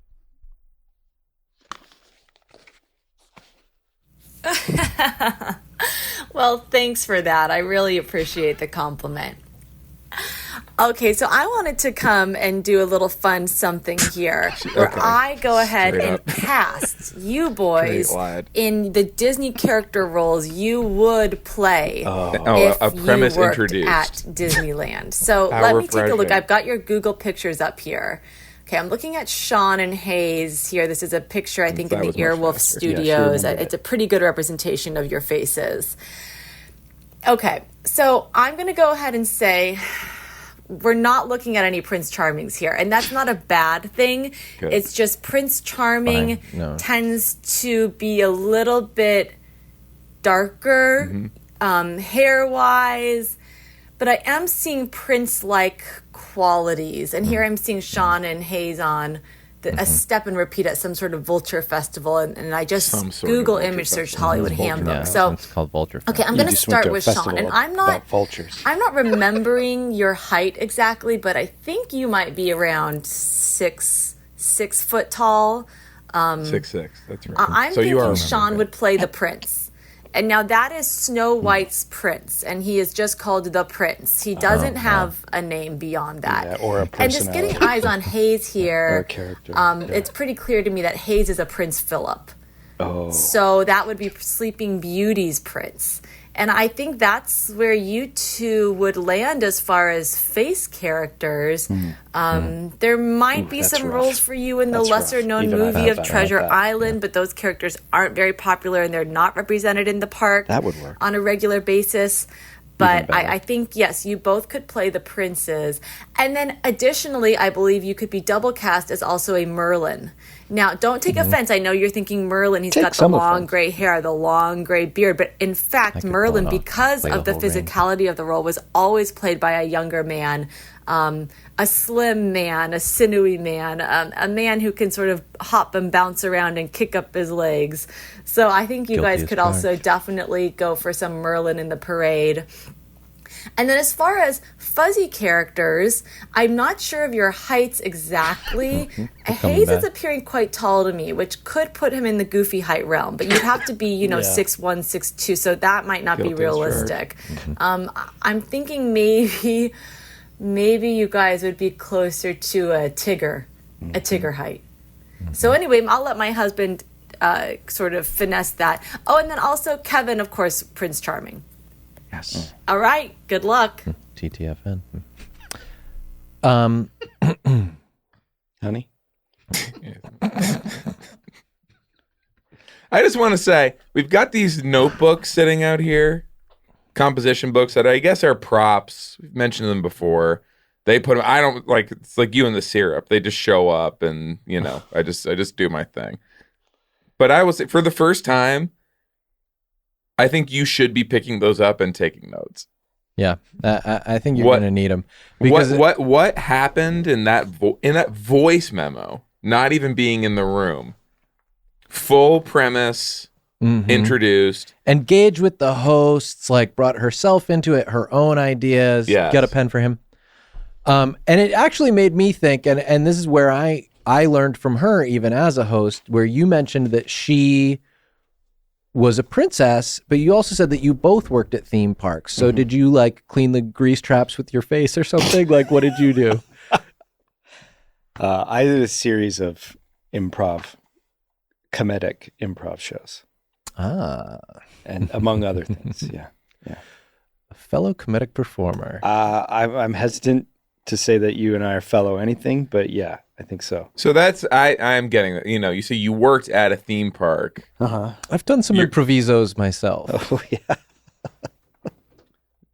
Well, thanks for that. I really appreciate the compliment. Okay, so I wanted to come and do a little fun something here where Okay. I go ahead Straight and up. cast you boys Straight wide. in the Disney character roles you would play if a premise you worked introduced. at Disneyland. So How let me take a look. refreshing. I've got your Google pictures up here. Okay, I'm looking at Sean and Hayes here. This is a picture, I think, in That the was much Earwolf faster. Studios. remember It's a pretty good representation of your faces. Okay, so I'm going to go ahead and say we're not looking at any Prince Charmings here, and that's not a bad thing. Good. It's just Prince Charming Fine. No. tends to be a little bit darker, hair-wise, but I am seeing Prince-like qualities, and here I'm seeing Sean and Hayes on a step and repeat at some sort of vulture festival, and I just Some sort of Google vulture image searched festival. Hollywood Yeah, Handbook. So it's called Vulture. okay, I'm You going to just went start to a with Sean, festival and I'm not about vultures. I'm not remembering your height exactly, but I think you might be around 6 foot tall. 6'6". That's right. I'm so you are thinking Sean would play the prince, And now that is Snow White's prince, and he is just called the prince. He doesn't have a name beyond that. Yeah, or a and just getting eyes on Hayes here, or a character. It's pretty clear to me that Hayes is a Prince Philip. Oh. So that would be Sleeping Beauty's prince. And I think that's where you two would land as far as face characters. There might be some roles for you in the lesser-known movie of Treasure Island, but those characters aren't very popular and they're not represented in the park That would work. on a regular basis. But I think, yes, you both could play the princes. And then additionally, I believe you could be double cast as also a Merlin. Now, don't take offense. I know you're thinking Merlin, he's got the long gray hair, the long gray beard. But in fact, Merlin, because of the physicality of the role, was always played by a younger man, a slim man, a sinewy man, a man who can sort of hop and bounce around and kick up his legs. So I think you guys could also definitely go for some Merlin in the parade. And then as far as fuzzy characters, I'm not sure of your heights exactly. Hayes is appearing quite tall to me, which could put him in the goofy height realm. But you'd have to be, 6'1", 6'2", so that might not be realistic. I'm thinking maybe you guys would be closer to a Tigger height. So anyway, I'll let my husband sort of finesse that. Oh, and then also Kevin, of course, Prince Charming. Yes. All right. Good luck. TTFN. Honey? I just want to say, we've got these notebooks sitting out here, composition books that I guess are props. We've mentioned them before. They put them, I don't like, it's like you and the syrup. They just show up and, I just do my thing. But I was, for the first time, I think you should be picking those up and taking notes. Yeah, I think you're going to need them. Because what happened in that voice memo? Not even being in the room. Full premise introduced. Engage with the hosts. Like brought herself into it, her own ideas. Yes. Get a pen for him. And it actually made me think. And this is where I learned from her, even as a host, where you mentioned that she was a princess, but you also said that you both worked at theme parks. So did you like clean the grease traps with your face or something? Like, what did you do? I did a series of comedic improv shows. And among other things, yeah. A fellow comedic performer. I'm hesitant to say that you and I are fellow anything, but yeah, I think so. So that's I'm getting that. You say you worked at a theme park. I've done some improvisos myself. Oh yeah.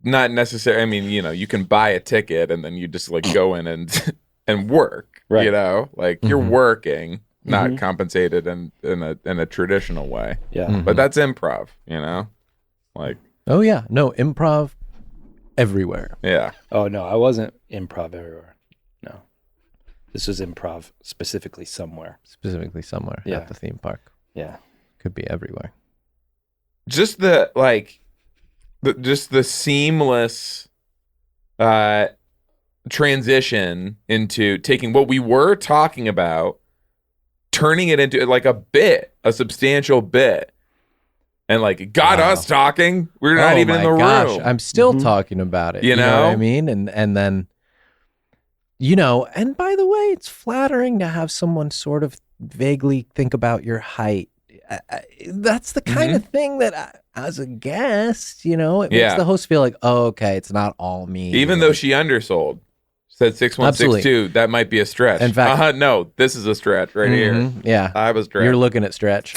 Not necessarily. I mean, you can buy a ticket and then you just like go in and work. Right. You're working, not compensated in a traditional way. Yeah. But that's improv. Oh yeah, no improv everywhere. Yeah. Oh no, I wasn't improv everywhere. No, this was improv specifically somewhere. At the theme park. Yeah, could be everywhere. Just the seamless transition into taking what we were talking about, turning it into like a substantial bit. And like got us talking. We're not even in the room. I'm still talking about it. You know what I mean? And then, and by the way, it's flattering to have someone sort of vaguely think about your height. That's the kind of thing that as a guest, it makes the host feel like, oh, okay, it's not all me. Even though she undersold. Said 6'1", 6'2", that might be a stretch. In fact, no, this is a stretch right here. Yeah. I was stretched. You're looking at stretch.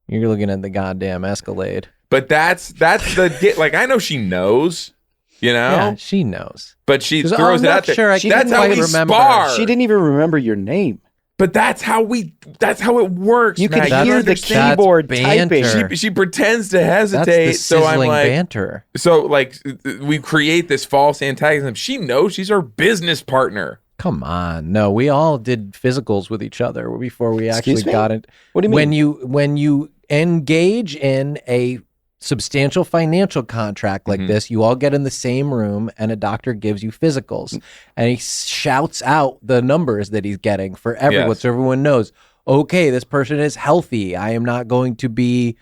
You're looking at the goddamn Escalade. But that's the like I know she knows, Yeah, she knows. But she throws it out there. Sure, that's how we spar. She didn't even remember your name. But that's how it works. You can Maggie. hear the keyboard typing. She pretends to hesitate. That's the so I'm like banter. So like we create this false antagonism. She knows she's our business partner. Come on. No, we all did physicals with each other before we actually got it. What do you mean? When you engage in a substantial financial contract like this, you all get in the same room and a doctor gives you physicals and he shouts out the numbers that he's getting for everyone. So everyone knows, okay, this person is healthy. I am not going to be,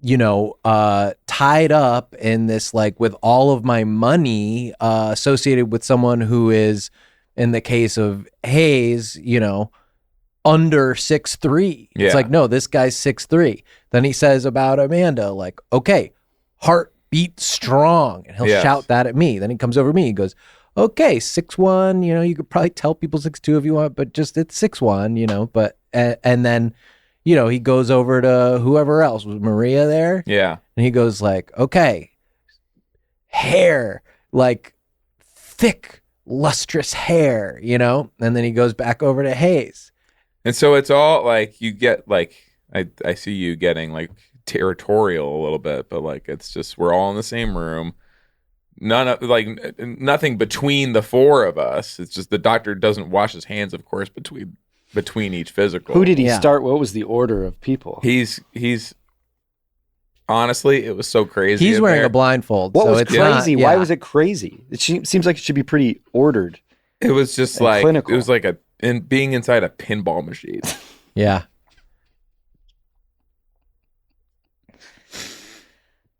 tied up in this, like, with all of my money associated with someone who is, in the case of Hayes, under 6'3". Yeah. It's like, no, this guy's 6'3". Then he says about Amanda, like, okay, heart beat strong. And he'll shout that at me. Then he comes over to me. He goes, okay, 6'1", you could probably tell people 6'2" if you want, but just it's 6'1", but, and then, he goes over to whoever else. Was Maria there? Yeah. And he goes like, okay, hair, like thick, lustrous hair, and then he goes back over to Hayes. And so it's all like you get like, I see you getting like territorial a little bit, but like it's just we're all in the same room. Nothing between the four of us. It's just the doctor doesn't wash his hands, of course, between each physical. Who did he start? What was the order of people? He's honestly, it was so crazy. He's wearing a blindfold. What so was it's crazy? not, Why was it crazy? It seems like it should be pretty ordered. It was just and like clinical. It was like being inside a pinball machine. Yeah.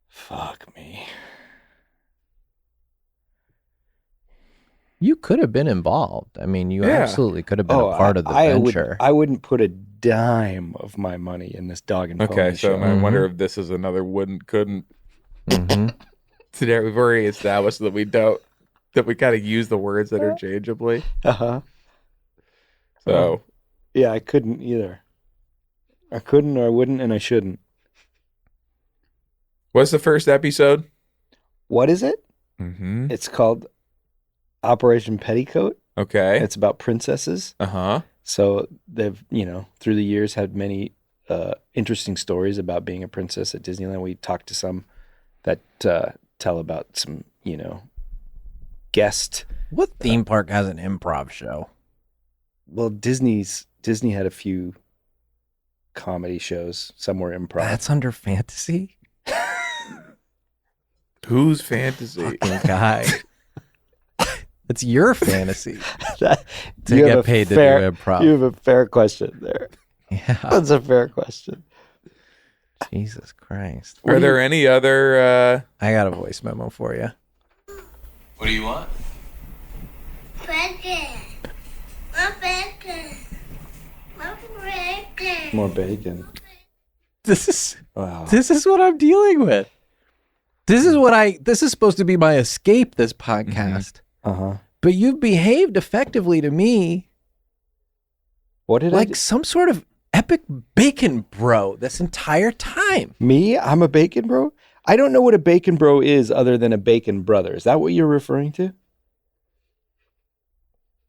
Fuck me. You could have been involved. I mean, you absolutely could have been a part of the venture. I wouldn't put a dime of my money in this dog and pony Okay, show. so I wonder if this is another wouldn't, couldn't. Mm-hmm. Today we've already established that we gotta use the words interchangeably. Uh-huh. So yeah, I couldn't either. I couldn't, or I wouldn't, and I shouldn't. what's the first episode? What is it? Mm-hmm. It's called Operation Petticoat. Okay. It's about princesses. Uh-huh. So they've, through the years had many interesting stories about being a princess at Disneyland. We talked to some that tell about some, guest. What theme park has an improv show? Well, Disney had a few comedy shows. Some were improv. That's under fantasy? Whose fantasy? Fucking guy. It's your fantasy. You get have paid to fair, do improv. You have a fair question there. Yeah. That's a fair question. Jesus Christ. Are there any other I got a voice memo for you. What do you want? Bacon. More bacon. More bacon. More bacon. This is Wow. This is what I'm dealing with. This is supposed to be my escape, this podcast. Uh-huh. But you've behaved effectively to me What did I like do? some sort of epic bacon bro this entire time. Me? I'm a bacon bro? I don't know what a bacon bro is other than a bacon brother. Is that what you're referring to?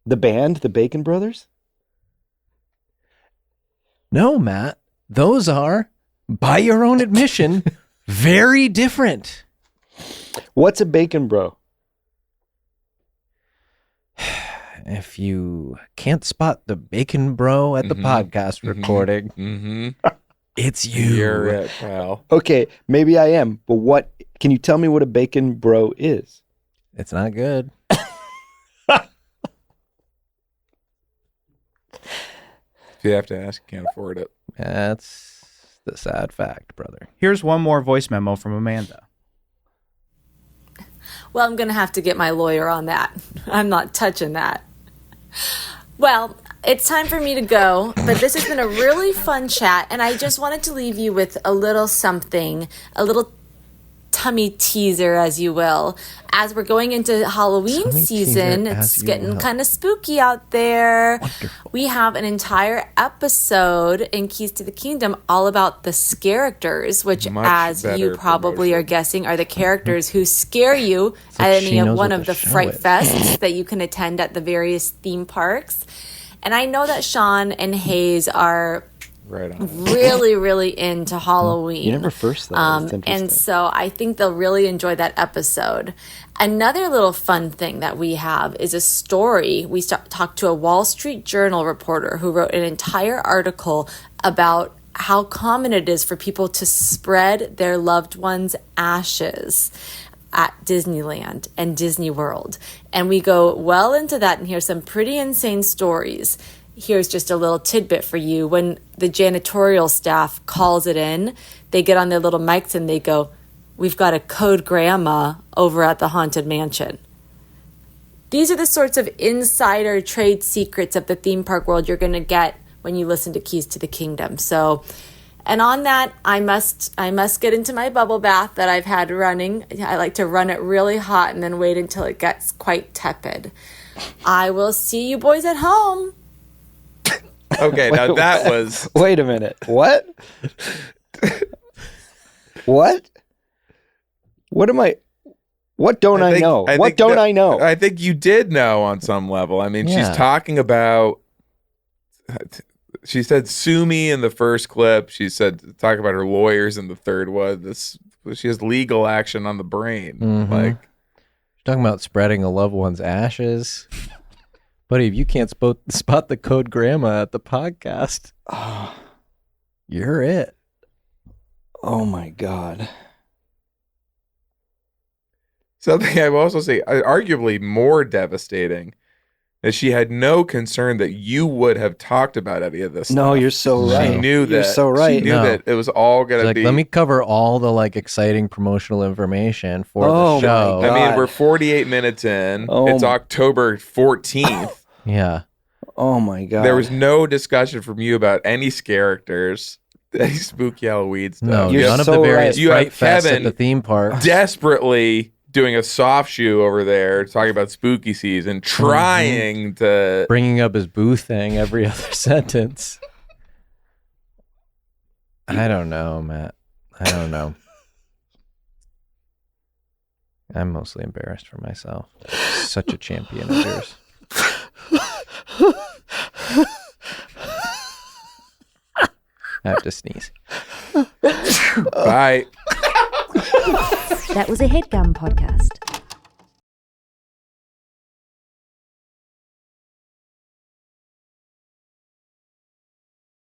The band, the Bacon Brothers? No, Matt. Those are, by your own admission, very different. What's a bacon bro? If you can't spot the bacon bro at the podcast recording, it's you. You're it, pal. Okay, maybe I am, but what? Can you tell me what a bacon bro is? It's not good. If you have to ask, you can't afford it. That's the sad fact, brother. Here's one more voice memo from Amanda. Well, I'm going to have to get my lawyer on that. I'm not touching that. Well, it's time for me to go, but this has been a really fun chat, and I just wanted to leave you with a little something, a little tummy teaser, as you will. As we're going into Halloween Tummy season, teaser, it's as you getting will. kind of spooky out there. Wonderful. We have an entire episode in Keys to the Kingdom all about the scarectors, which, Much as you better probably promotion. are guessing, are the characters who scare you like at she any of knows one what of the the show Fright is. Fests that you can attend at the various theme parks. And I know that Sean and Hayes are Right on. really, really into Halloween. You never first thought. That's interesting. And so I think they'll really enjoy that episode. Another little fun thing that we have is a story. We talked to a Wall Street Journal reporter who wrote an entire article about how common it is for people to spread their loved ones' ashes at Disneyland and Disney World. And we go well into that and hear some pretty insane stories. here's just a little tidbit for you. When the janitorial staff calls it in, they get on their little mics and they go, "We've got a code grandma over at the Haunted Mansion." These are the sorts of insider trade secrets of the theme park world you're going to get when you listen to Keys to the Kingdom. So, and on that, I must get into my bubble bath that I've had running. I like to run it really hot and then wait until it gets quite tepid. I will see you boys at home. Okay, now that was... Wait a minute. What? What? What am I... What don't I know? What don't I know? I think you did know on some level. I mean, she's talking about... She said sue me in the first clip. She said talk about her lawyers in the third one. She has legal action on the brain. Mm-hmm. Like, talking about spreading a loved one's ashes. Buddy, if you can't spot the code grandma at the podcast, you're it. Oh my God. something I will also say, arguably more devastating, that she had no concern that you would have talked about any of this. No, stuff. you're so right. She knew that. You're so right. She knew that it was all going to be. Let me cover all the exciting promotional information for the show. I mean, we're 48 minutes in. It's October 14th. Yeah. Oh my God. There was no discussion from you about any characters, any spooky Halloween stuff. No, none of the various Fright Fests at the theme park. Desperately doing a soft shoe over there, talking about spooky season, trying to... Bringing up his boo thing every other sentence. I don't know, Matt. I don't know. I'm mostly embarrassed for myself. Such a champion of yours. I have to sneeze. Bye. That was a Headgum podcast.